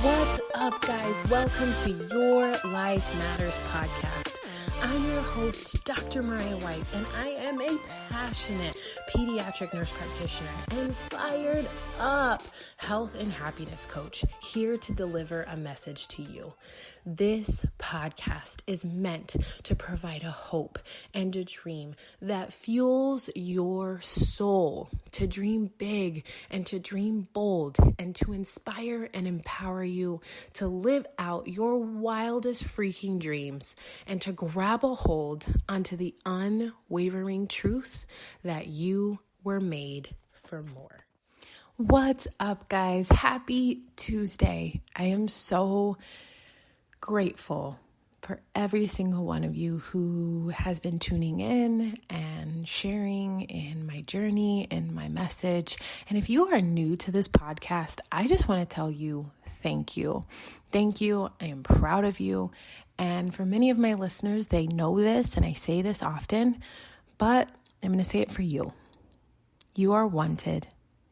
What's up, guys? Welcome to Your Life Matters podcast. I'm your host, Dr. Mariah White, and I am a passionate pediatric nurse practitioner and fired up health and happiness coach, here to deliver a message to you. This podcast is meant to provide a hope and a dream that fuels your soul to dream big and to dream bold and to inspire and empower you to live out your wildest freaking dreams and to grab a hold onto the unwavering truth that you were made for more. What's up, guys? Happy Tuesday. I am so grateful for every single one of you who has been tuning in and sharing in my journey and my message. And if you are new to this podcast, I just want to tell you thank you. Thank you. I am proud of you. And for many of my listeners, they know this and I say this often, but I'm going to say it for you. You are wanted.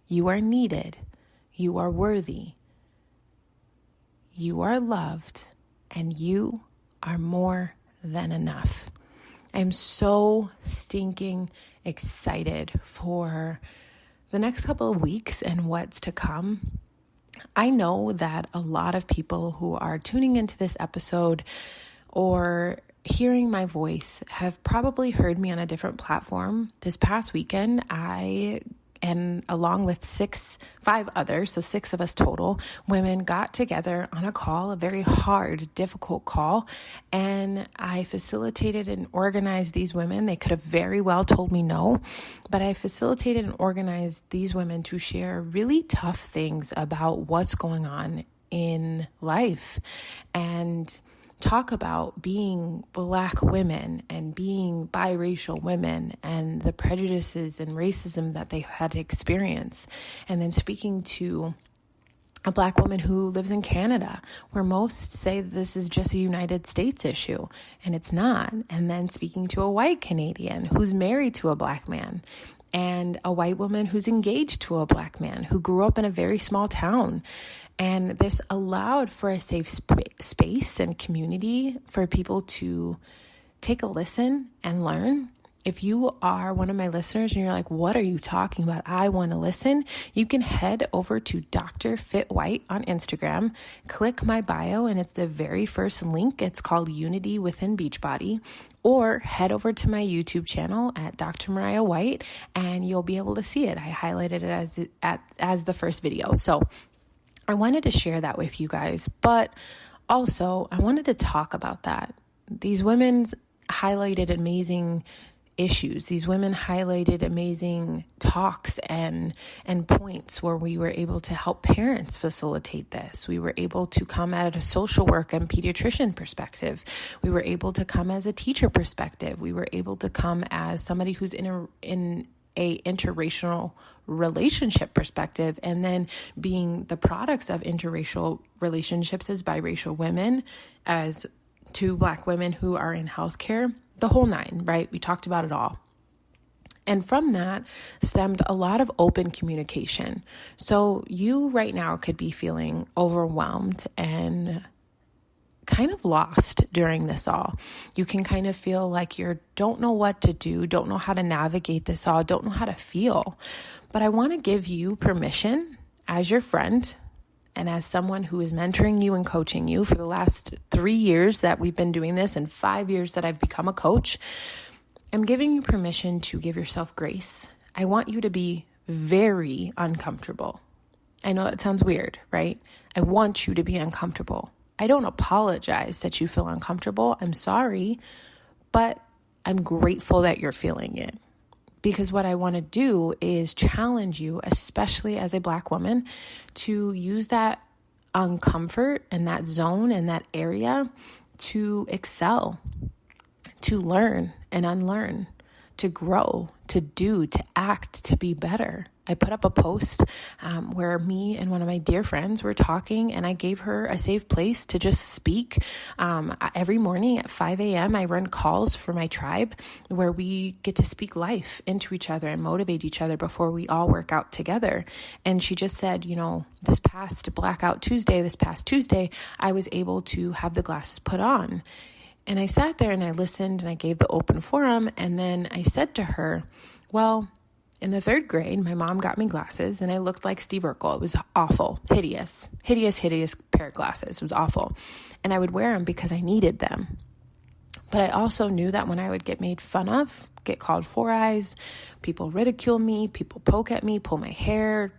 You are needed. You are worthy. You are loved. And you are more than enough. I'm so stinking excited for the next couple of weeks and what's to come. I know that a lot of people who are tuning into this episode or hearing my voice have probably heard me on a different platform. This past weekend, and along with five others, so 6 of us total, women got together on a call, a very hard, difficult call, and I facilitated and organized these women. They could have very well told me no, but I facilitated and organized these women to share really tough things about what's going on in life and talk about being Black women and being biracial women and the prejudices and racism that they had to experience. And then speaking to a Black woman who lives in Canada, where most say this is just a United States issue, and it's not. And then speaking to a white Canadian who's married to a Black man, and a white woman who's engaged to a Black man who grew up in a very small town. And this allowed for a safe space and community for people to take a listen and learn. If you are one of my listeners and you're like, what are you talking about? I want to listen. You can head over to Dr. Fit White on Instagram, click my bio, and it's the very first link. It's called Unity Within Beachbody. Or head over to my YouTube channel at Dr. Mariah White, and you'll be able to see it. I highlighted it as the first video. So I wanted to share that with you guys, but also I wanted to talk about that. These women highlighted amazing issues. These women highlighted amazing talks and points where we were able to help parents facilitate this. We were able to come at a social work and pediatrician perspective. We were able to come as a teacher perspective. We were able to come as somebody who's in a interracial relationship perspective, and then being the products of interracial relationships as biracial women, as 2 Black women who are in healthcare, the whole 9, right? We talked about it all. And from that stemmed a lot of open communication. So you right now could be feeling overwhelmed and kind of lost during this all. You can kind of feel like you don't know what to do, don't know how to navigate this all, don't know how to feel. But I want to give you permission as your friend and as someone who is mentoring you and coaching you for the last 3 years that we've been doing this and 5 years that I've become a coach. I'm giving you permission to give yourself grace. I want you to be very uncomfortable. I know that sounds weird, right? I want you to be uncomfortable. I don't apologize that you feel uncomfortable. I'm sorry, but I'm grateful that you're feeling it. Because what I want to do is challenge you, especially as a Black woman, to use that uncomfort and that zone and that area to excel, to learn and unlearn, to grow, to do, to act, to be better. I put up a post where me and one of my dear friends were talking, and I gave her a safe place to just speak. Every morning at 5 a.m., I run calls for my tribe where we get to speak life into each other and motivate each other before we all work out together. And she just said, this past Tuesday, I was able to have the glasses put on. And I sat there and I listened and I gave the open forum. And then I said to her, well, in the 3rd grade, my mom got me glasses and I looked like Steve Urkel. It was awful, hideous pair of glasses. It was awful. And I would wear them because I needed them. But I also knew that when I would get made fun of, get called 4 eyes, people ridicule me, people poke at me, pull my hair,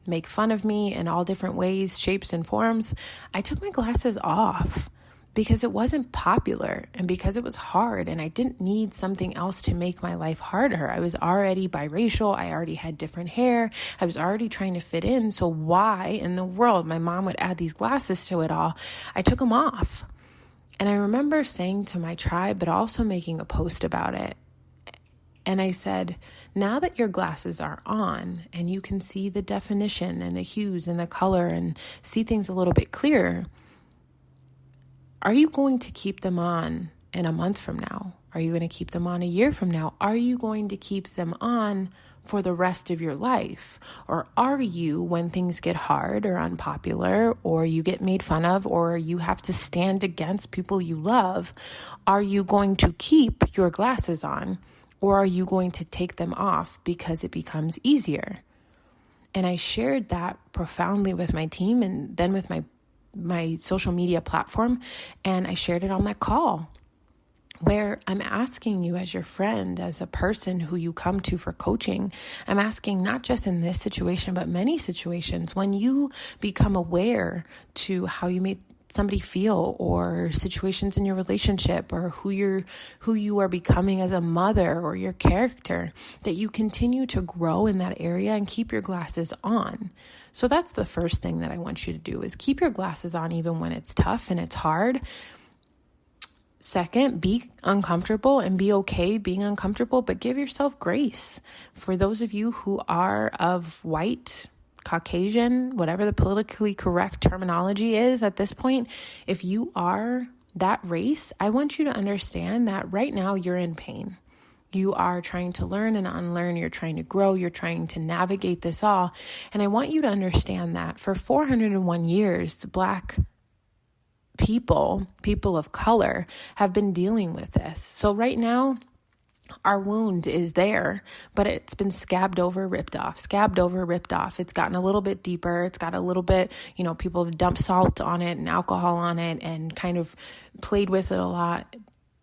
make fun of me in all different ways, shapes, and forms, I took my glasses off because it wasn't popular and because it was hard, and I didn't need something else to make my life harder. I was already biracial. I already had different hair. I was already trying to fit in. So why in the world my mom would add these glasses to it all? I took them off. And I remember saying to my tribe, but also making a post about it. And I said, now that your glasses are on and you can see the definition and the hues and the color and see things a little bit clearer, are you going to keep them on in a month from now? Are you going to keep them on a year from now? Are you going to keep them on for the rest of your life? Or are you, when things get hard or unpopular, or you get made fun of, or you have to stand against people you love, are you going to keep your glasses on? Or are you going to take them off because it becomes easier? And I shared that profoundly with my team and then with my social media platform. And I shared it on that call where I'm asking you as your friend, as a person who you come to for coaching, I'm asking not just in this situation, but many situations, when you become aware to how you made somebody feel, or situations in your relationship, or who you are becoming as a mother, or your character, that you continue to grow in that area and keep your glasses on. So that's the first thing that I want you to do, is keep your glasses on even when it's tough and it's hard. Second, be uncomfortable and be okay being uncomfortable, but give yourself grace. For those of you who are of white, Caucasian, whatever the politically correct terminology is at this point, if you are that race, I want you to understand that right now you're in pain. You are trying to learn and unlearn. You're trying to grow. You're trying to navigate this all. And I want you to understand that for 401 years, Black people of color, have been dealing with this. So right now, our wound is there, but it's been scabbed over, ripped off. It's gotten a little bit deeper. It's got a little bit, people have dumped salt on it and alcohol on it and kind of played with it a lot,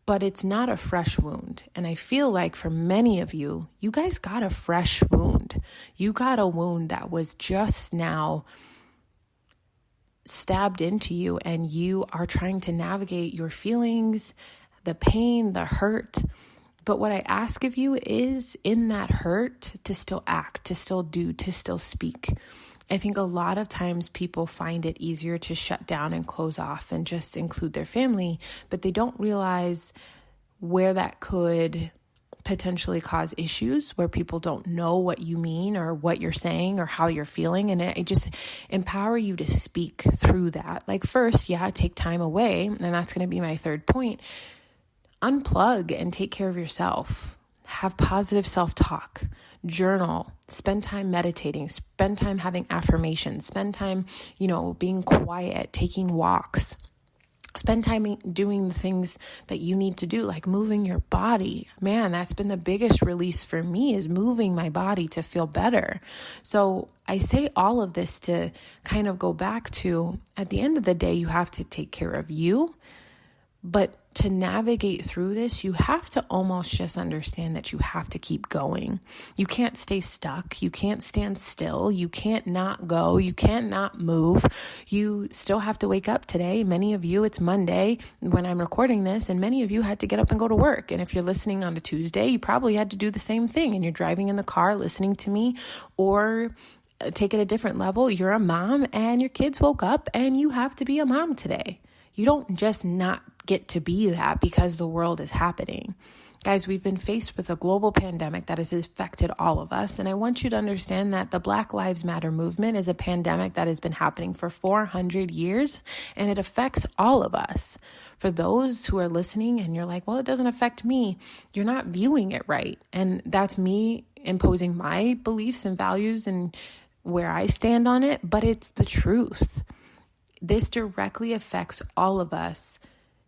but it's not a fresh wound. And I feel like for many of you, you guys got a fresh wound. You got a wound that was just now stabbed into you, and you are trying to navigate your feelings, the pain, the hurt. But what I ask of you is, in that hurt, to still act, to still do, to still speak. I think a lot of times people find it easier to shut down and close off and just include their family, but they don't realize where that could potentially cause issues, where people don't know what you mean or what you're saying or how you're feeling. And I just empower you to speak through that. Like, first, take time away. And that's going to be my third point. Unplug and take care of yourself. Have positive self-talk, journal, spend time meditating, spend time having affirmations, spend time, being quiet, taking walks. Spend time doing the things that you need to do, like moving your body. Man, that's been the biggest release for me, is moving my body to feel better. So I say all of this to kind of go back to, at the end of the day, you have to take care of you. But to navigate through this, you have to almost just understand that you have to keep going. You can't stay stuck. You can't stand still. You can't not go. You can't not move. You still have to wake up today. Many of you, it's Monday when I'm recording this, and many of you had to get up and go to work. And if you're listening on a Tuesday, you probably had to do the same thing, and you're driving in the car listening to me, or take it a different level. You're a mom and your kids woke up and you have to be a mom today. You don't just not get to be that because the world is happening. Guys, we've been faced with a global pandemic that has affected all of us. And I want you to understand that the Black Lives Matter movement is a pandemic that has been happening for 400 years, and it affects all of us. For those who are listening and you're like, well, it doesn't affect me, you're not viewing it right. And that's me imposing my beliefs and values and where I stand on it, but it's the truth. This directly affects all of us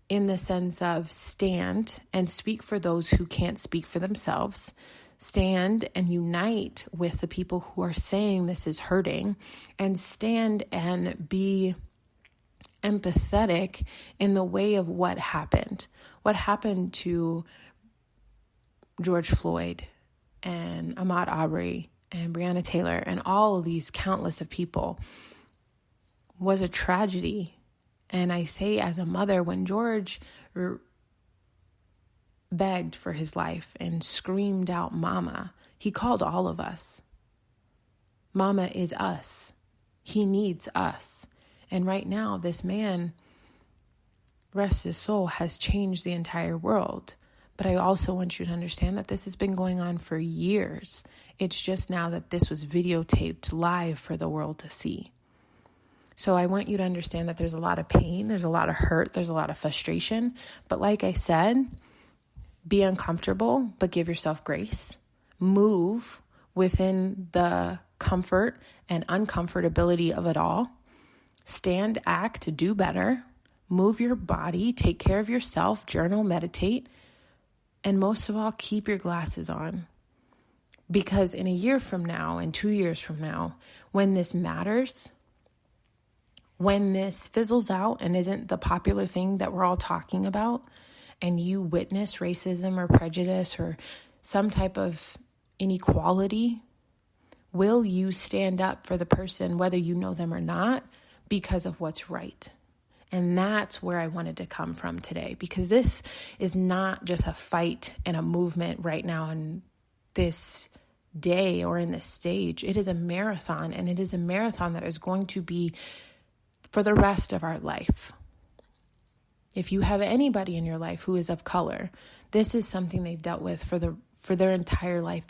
in the sense of stand and speak for those who can't speak for themselves. Stand and unite with the people who are saying this is hurting, and stand and be empathetic in the way of what happened. What happened to George Floyd and Ahmaud Arbery and Breonna Taylor and all of these countless of people was a tragedy. And I say as a mother, when George begged for his life and screamed out, "Mama," he called all of us. Mama is us. He needs us. And right now, this man, rest his soul, has changed the entire world. But I also want you to understand that this has been going on for years. It's just now that this was videotaped live for the world to see. So I want you to understand that there's a lot of pain, there's a lot of hurt, there's a lot of frustration. But like I said, be uncomfortable, but give yourself grace. Move within the comfort and uncomfortability of it all. Stand, act, do better. Move your body, take care of yourself, journal, meditate. And most of all, keep your glasses on. Because in a year from now and 2 years from now, when this matters, when this fizzles out and isn't the popular thing that we're all talking about, and you witness racism or prejudice or some type of inequality, will you stand up for the person, whether you know them or not, because of what's right? And that's where I wanted to come from today, because this is not just a fight and a movement right now in this day or in this stage. It is a marathon, and it is a marathon that is going to be for the rest of our life. If you have anybody in your life who is of color, this is something they've dealt with for their entire life.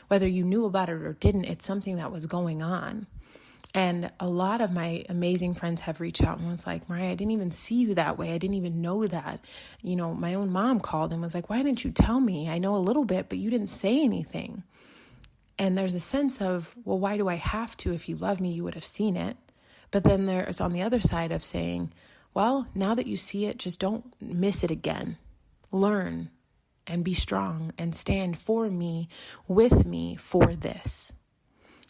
Whether you knew about it or didn't, it's something that was going on. And a lot of my amazing friends have reached out and was like, "Mariah, I didn't even see you that way. I didn't even know that." You know, my own mom called and was like, "Why didn't you tell me? I know a little bit, but you didn't say anything." And there's a sense of, well, why do I have to? If you love me, you would have seen it. But then there's on the other side of saying, well, now that you see it, just don't miss it again. Learn and be strong and stand for me, with me for this.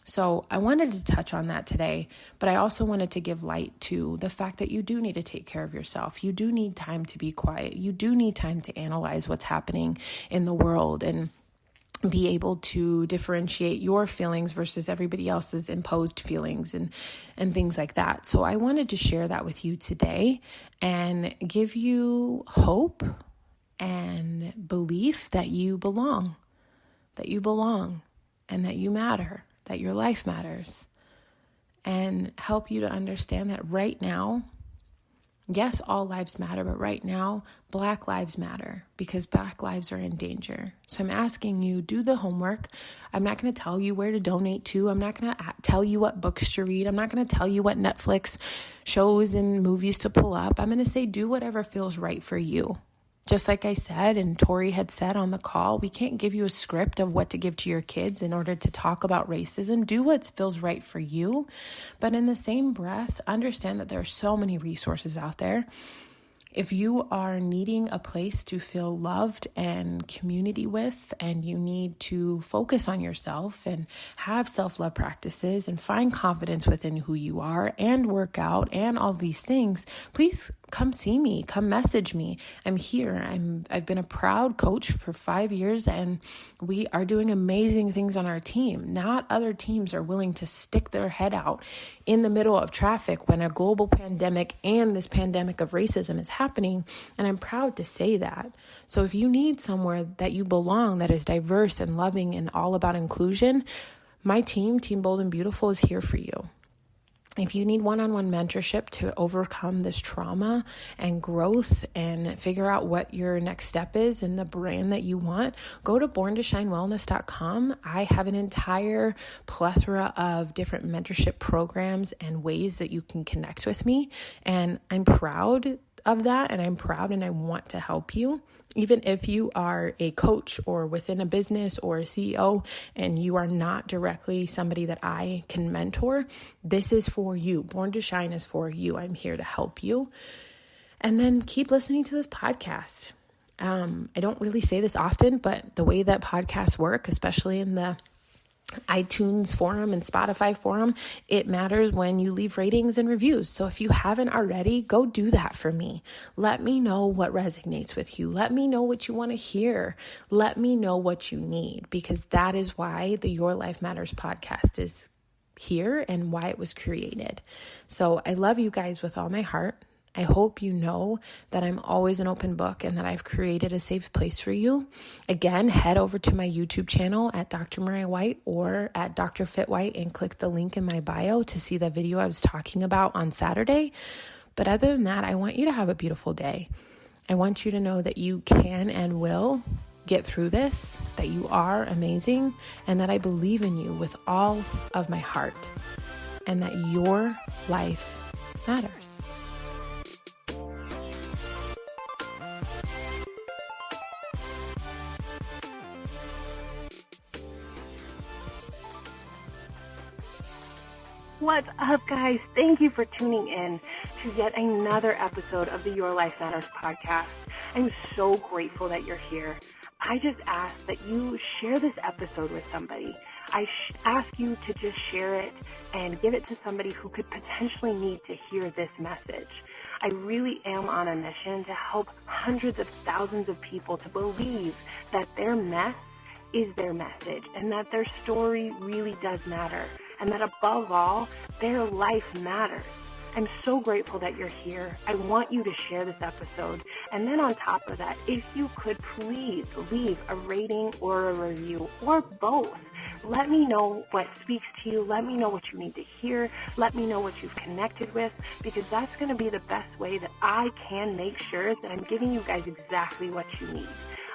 So I wanted to touch on that today, but I also wanted to give light to the fact that you do need to take care of yourself. You do need time to be quiet. You do need time to analyze what's happening in the world and be able to differentiate your feelings versus everybody else's imposed feelings and things like that. So I wanted to share that with you today and give you hope and belief that you belong, and that you matter, that your life matters, and help you to understand that right now, yes, all lives matter, but right now, Black lives matter because Black lives are in danger. So I'm asking you, do the homework. I'm not going to tell you where to donate to. I'm not going to tell you what books to read. I'm not going to tell you what Netflix shows and movies to pull up. I'm going to say, do whatever feels right for you. Just like I said, and Tori had said on the call, we can't give you a script of what to give to your kids in order to talk about racism. Do what feels right for you. But in the same breath, understand that there are so many resources out there. If you are needing a place to feel loved and community with, and you need to focus on yourself and have self-love practices and find confidence within who you are and work out and all these things, please come see me, come message me. I'm here. I've been a proud coach for 5 years, and we are doing amazing things on our team. Not other teams are willing to stick their head out in the middle of traffic when a global pandemic and this pandemic of racism is happening. And I'm proud to say that. So if you need somewhere that you belong, that is diverse and loving and all about inclusion, my team, Team Bold and Beautiful, is here for you. If you need one-on-one mentorship to overcome this trauma and growth and figure out what your next step is in the brand that you want, go to borntoshinewellness.com. I have an entire plethora of different mentorship programs and ways that you can connect with me. And I'm proud of that, and I'm proud and I want to help you. Even if you are a coach or within a business or a CEO and you are not directly somebody that I can mentor, this is for you. Born to Shine is for you. I'm here to help you. And then keep listening to this podcast. I don't really say this often, but the way that podcasts work, especially in the iTunes forum and Spotify forum, it matters when you leave ratings and reviews. So if you haven't already, go do that for me. Let me know what resonates with you. Let me know what you want to hear. Let me know what you need, because that is why the Your Life Matters podcast is here and why it was created. So I love you guys with all my heart. I hope you know that I'm always an open book and that I've created a safe place for you. Again, head over to my YouTube channel at Dr. Mariah White or at Dr. Fit White and click the link in my bio to see the video I was talking about on Saturday. But other than that, I want you to have a beautiful day. I want you to know that you can and will get through this, that you are amazing, and that I believe in you with all of my heart, and that your life matters. What's up, guys? Thank you for tuning in to yet another episode of the Your Life Matters podcast. I'm so grateful that you're here. I just ask that you share this episode with somebody. I ask you to just share it and give it to somebody who could potentially need to hear this message. I really am on a mission to help hundreds of thousands of people to believe that their mess is their message and that their story really does matter. And that above all, their life matters. I'm so grateful that you're here. I want you to share this episode. And then on top of that, if you could please leave a rating or a review or both. Let me know what speaks to you. Let me know what you need to hear. Let me know what you've connected with, because that's going to be the best way that I can make sure that I'm giving you guys exactly what you need.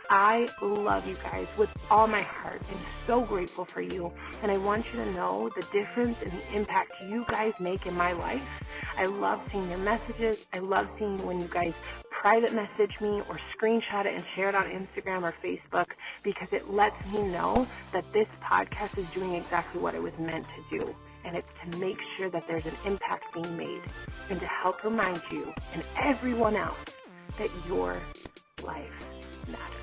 I love you guys with all my heart. I'm so grateful for you, and I want you to know the difference and the impact you guys make in my life. I love seeing your messages. I love seeing when you guys private message me or screenshot it and share it on Instagram or Facebook, because it lets me know that this podcast is doing exactly what it was meant to do. And it's to make sure that there's an impact being made and to help remind you and everyone else that your life matters.